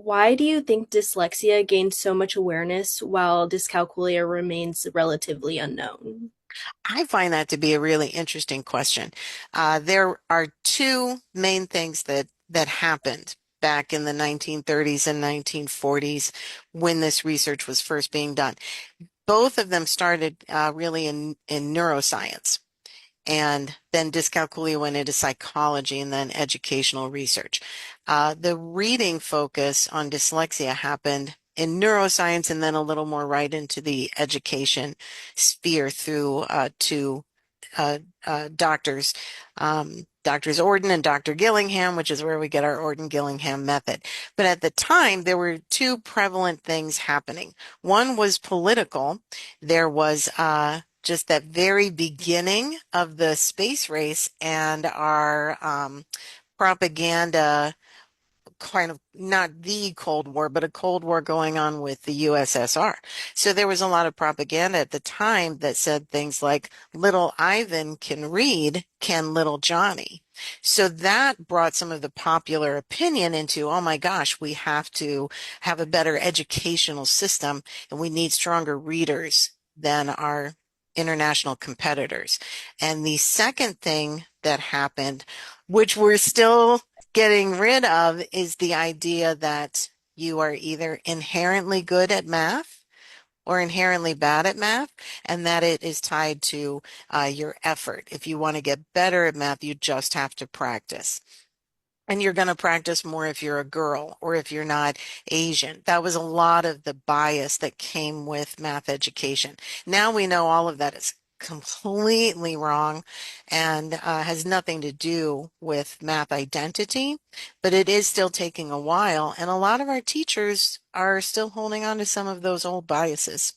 Why do you think dyslexia gained so much awareness while dyscalculia remains relatively unknown? I find that to be a really interesting question. There are two main things that happened back in the 1930s and 1940s when this research was first being done. Both of them started really in neuroscience. And then dyscalculia went into psychology and then educational research. The reading focus on dyslexia happened in neuroscience and then a little more right into the education sphere through two uh, doctors, Doctors Orton and Dr. Gillingham, which is where we get our Orton-Gillingham method. But at the time, there were two prevalent things happening. One was political. There was just that very beginning of the space race and our propaganda, kind of not the Cold War, but a Cold War going on with the USSR. So there was a lot of propaganda at the time that said things like, little Ivan can read, can little Johnny? So that brought some of the popular opinion into, oh my gosh, we have to have a better educational system and we need stronger readers than our international competitors. And the second thing that happened, which we're still getting rid of, is the idea that you are either inherently good at math or inherently bad at math, and that it is tied to your effort. If you want to get better at math, you just have to practice. And you're going to practice more if you're a girl or if you're not Asian. That was a lot of the bias that came with math education. Now we know all of that is completely wrong and has nothing to do with math identity, but it is still taking a while. And a lot of our teachers are still holding on to some of those old biases.